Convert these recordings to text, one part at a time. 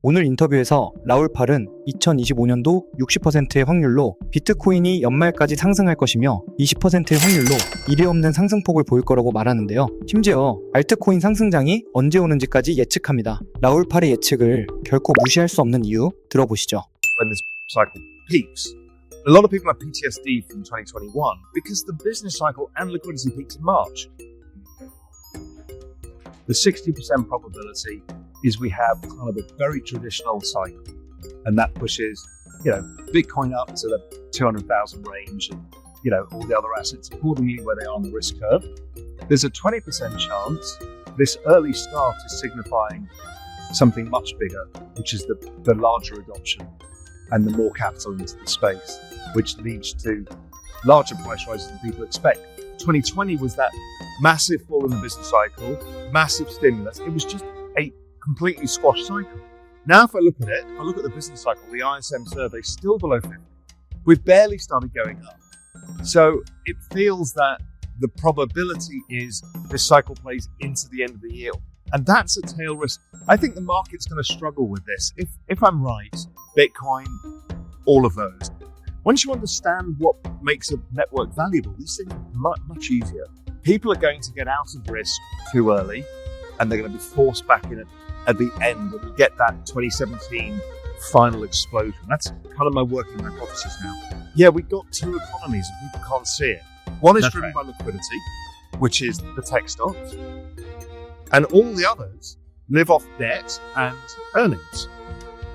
오늘 인터뷰에서 라울팔은 2025년도 60%의 확률로 비트코인이 연말까지 상승할 것이며 20%의 확률로 이례없는 상승폭을 보일 거라고 말하는데요. 심지어 알트코인 상승장이 언제 오는지까지 예측합니다. 라울팔의 예측을 결코 무시할 수 없는 이유 들어보시죠. When this cycle peaks, a lot of people have PTSD from 2021 because the business cycle and liquidity peaked in March. The 60% probability is we have kind of a very traditional cycle, and that pushes, Bitcoin up to the 200,000 range, and all the other assets accordingly where they are on the risk curve. There's a 20% chance this early start is signifying something much bigger, which is the larger adoption and the more capital into the space, which leads to larger price rises than people expect. 2020 was that massive fall in the business cycle, massive stimulus. It was just a completely squashed cycle. Now, if I look at it, if I look at the business cycle, the ISM survey is still below 50. We've barely started going up. So it feels that the probability is this cycle plays into the end of the year. And that's a tail risk. I think the market's going to struggle with this. If I'm right, Bitcoin, all of those. Once you understand what makes a network valuable, these things are much easier. People are going to get out of risk too early, and they're going to be forced back in at the end, and we get that 2017 final explosion. That's kind of my working hypothesis now. Yeah, we've got two economies, and people can't see it. One is driven by liquidity, which is the tech stocks, and all the others live off debt and earnings.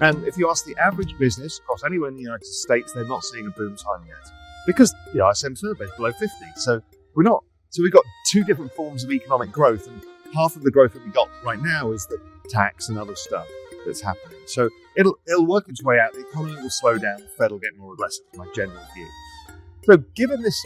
And if you ask the average business across anywhere in the United States, they're not seeing a boom time yet because the ISM survey is below 50. So we're not. So we've got two different forms of economic growth, and half of the growth that we got right now is the tax and other stuff that's happening. So it'll work its way out. The economy will slow down. The Fed will get more aggressive. My general view. So given this,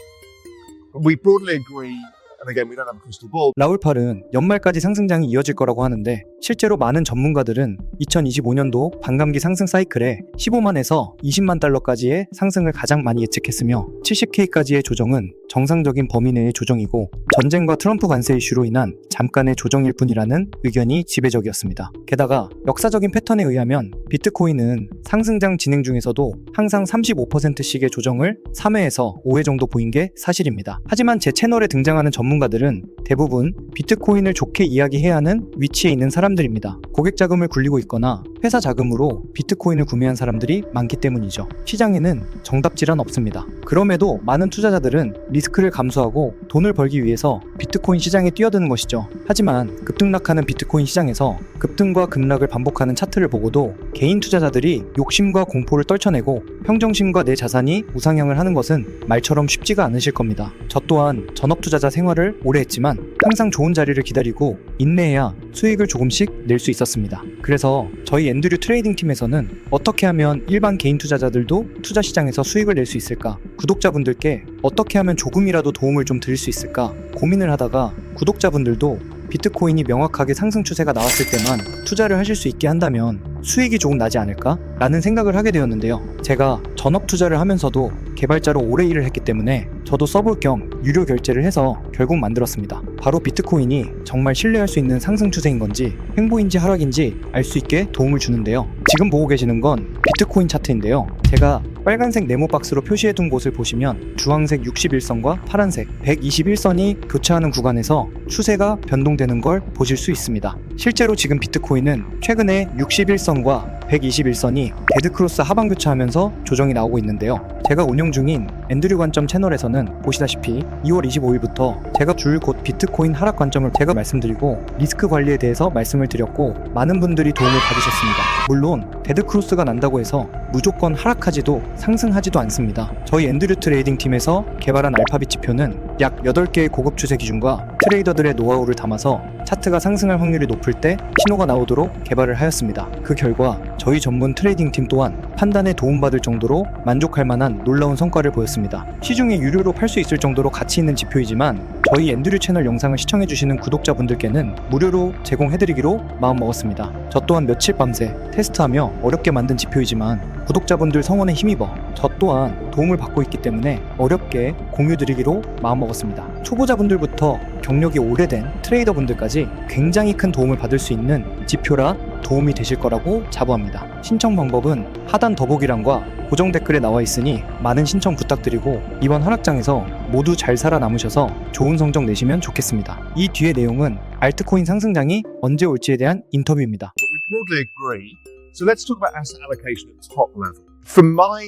we broadly agree. And again, we don't have a crystal ball. 라울팔은 연말까지 상승장이 이어질 거라고 하는데 실제로 많은 전문가들은 2025년도 반감기 상승 사이클에 15만에서 20만 달러까지의 상승을 가장 많이 예측했으며 70K까지의 조정은 정상적인 범위 내의 조정이고 전쟁과 트럼프 관세 이슈로 인한 잠깐의 조정일 뿐이라는 의견이 지배적이었습니다. 게다가 역사적인 패턴에 의하면 비트코인은 상승장 진행 중에서도 항상 35%씩의 조정을 3회에서 5회 정도 보인 게 사실입니다. 하지만 제 채널에 등장하는 전문가들은 대부분 비트코인을 좋게 이야기해야 하는 위치에 있는 사람들입니다. 고객 자금을 굴리고 있거나 회사 자금으로 비트코인을 구매한 사람들이 많기 때문이죠. 시장에는 정답질환 없습니다. 그럼에도 많은 투자자들은 리스크를 감수하고 돈을 벌기 위해서 비트코인 시장에 뛰어드는 것이죠. 하지만 급등락하는 비트코인 시장에서 급등과 급락을 반복하는 차트를 보고도 개인 투자자들이 욕심과 공포를 떨쳐내고 평정심과 내 자산이 우상향을 하는 것은 말처럼 쉽지가 않으실 겁니다. 저 또한 전업 투자자 생활을 오래 했지만 항상 좋은 자리를 기다리고 인내해야 수익을 조금씩 낼 수 있었습니다. 그래서 저희 앤드류 트레이딩 팀에서는 어떻게 하면 일반 개인 투자자들도 투자 시장에서 수익을 낼 수 있을까? 구독자분들께 어떻게 하면 조금이라도 도움을 좀 드릴 수 있을까? 고민을 하다가 구독자분들도 비트코인이 명확하게 상승 추세가 나왔을 때만 투자를 하실 수 있게 한다면 수익이 조금 나지 않을까? 라는 생각을 하게 되었는데요. 제가 전업 투자를 하면서도 개발자로 오래 일을 했기 때문에 저도 써볼 겸 유료 결제를 해서 결국 만들었습니다. 바로 비트코인이 정말 신뢰할 수 있는 상승 추세인 건지 횡보인지 하락인지 알 수 있게 도움을 주는데요. 지금 보고 계시는 건 비트코인 차트인데요. 제가 빨간색 네모 박스로 표시해둔 곳을 보시면 주황색 61선과 파란색 121선이 교차하는 구간에서 추세가 변동되는 걸 보실 수 있습니다. 실제로 지금 비트코인은 최근에 61선과 121선이 데드크로스 하방 교차하면서 조정이 나오고 있는데요. 제가 운영 중인 앤드류 관점 채널에서는 보시다시피 2월 25일부터 제가 줄 곧 비트코인 하락 관점을 제가 말씀드리고 리스크 관리에 대해서 말씀을 드렸고 많은 분들이 도움을 받으셨습니다. 물론 데드크로스가 난다고 해서 무조건 하락하지도 상승하지도 않습니다. 저희 앤드류 트레이딩 팀에서 개발한 알파빗 지표는 약 8개의 고급 추세 기준과 트레이더들의 노하우를 담아서 차트가 상승할 확률이 높을 때 신호가 나오도록 개발을 하였습니다. 그 결과 저희 전문 트레이딩 팀 또한 판단에 도움받을 정도로 만족할 만한 놀라운 성과를 보였습니다. 시중에 유료로 팔 수 있을 정도로 가치 있는 지표이지만 저희 앤드류 채널 영상을 시청해주시는 구독자분들께는 무료로 제공해드리기로 마음먹었습니다. 저 또한 며칠 밤새 테스트하며 어렵게 만든 지표이지만 구독자분들 성원에 힘입어 저 또한 도움을 받고 있기 때문에 어렵게 공유드리기로 마음먹었습니다. 초보자분들부터 경력이 오래된 트레이더분들까지 굉장히 큰 도움을 받을 수 있는 지표라 도움이 되실 거라고 자부합니다. 신청 방법은 하단 더보기란과 고정 댓글에 나와 있으니 많은 신청 부탁드리고 이번 하락장에서 모두 잘 살아남으셔서 좋은 성적 내시면 좋겠습니다. 이 뒤의 내용은 알트코인 상승장이 언제 올지에 대한 인터뷰입니다. But we broadly agree. So let's talk about asset allocation at top level. From my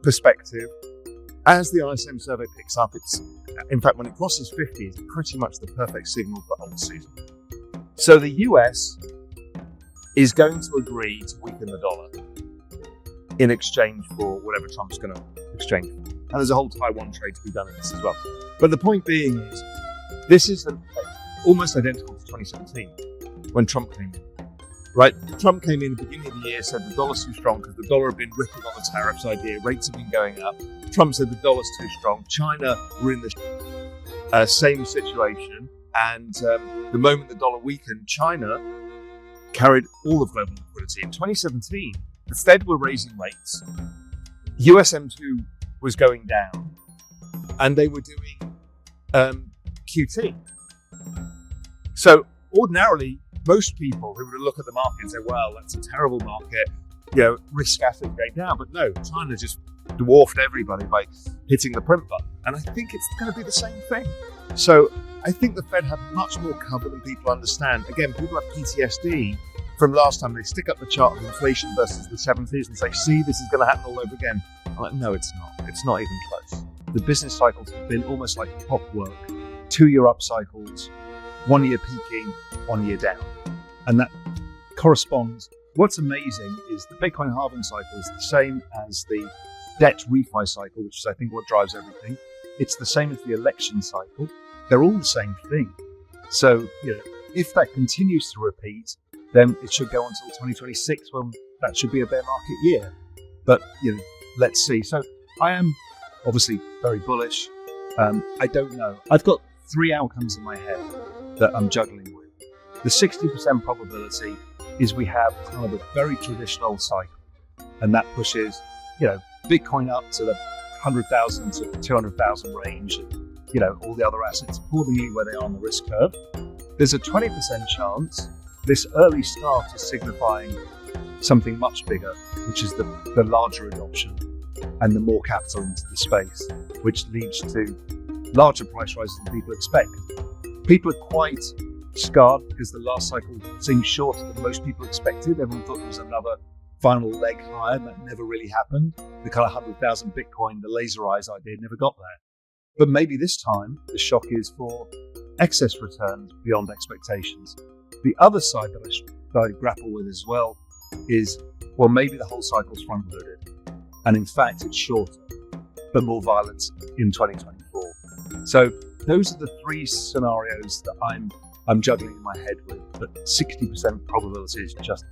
perspective, as the ISM survey picks up, it's in fact when it crosses 50, it's pretty much the perfect signal for alt season. So the US is going to agree to weaken the dollar in exchange for whatever Trump's going to exchange for. And there's a whole Taiwan trade to be done in this as well. But the point being is, this is almost identical to 2017 when Trump came in. Right? Trump came in at the beginning of the year, said the dollar's too strong because the dollar had been ripping on the tariffs idea, rates have been going up. Trump said the dollar's too strong. China were in the same situation. And the moment the dollar weakened, China carried all of global liquidity. In 2017, the Fed were raising rates. USM2 was going down. And they were doing QT. So ordinarily, most people who would look at the market and say, well, that's a terrible market, risk assets going down. But no, China just dwarfed everybody by hitting the print button. And I think it's going to be the same thing. So I think the Fed have much more cover than people understand. Again, people have PTSD from last time. They stick up the chart of inflation versus the 70s and say, see, this is going to happen all over again. I'm like, no, it's not. It's not even close. The business cycles have been almost like clockwork. 2-year up cycles, 1 year peaking, 1 year down. And that corresponds. What's amazing is the Bitcoin halving cycle is the same as the debt refi cycle, which is, I think, what drives everything. It's the same as the election cycle. They're all the same thing. So, if that continues to repeat, then it should go until 2026 when that should be a bear market year. But, let's see. So I am obviously very bullish. I don't know. I've got 3 outcomes in my head that I'm juggling with. The 60% probability is we have kind of a very traditional cycle, and that pushes, Bitcoin up to the 100,000 to 200,000 range, and, all the other assets accordingly where they are on the risk curve. There's a 20% chance this early start is signifying something much bigger, which is the larger adoption and the more capital into the space, which leads to larger price rises than people expect. People are quite scarred because the last cycle seemed shorter than most people expected. Everyone thought there was another final leg higher, and that never really happened. The kind of 100,000 Bitcoin, the laser eyes idea never got there. But maybe this time the shock is for excess returns beyond expectations. The other side that I grapple with as well is, well, maybe the whole cycle's front-loaded, and in fact it's shorter, but more violent in 2024. So those are the 3 scenarios that I'm juggling in my head with. But 60% probability is just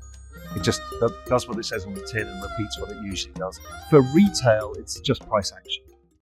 does what it says on the tin and repeats what it usually does. For retail, it's just price action.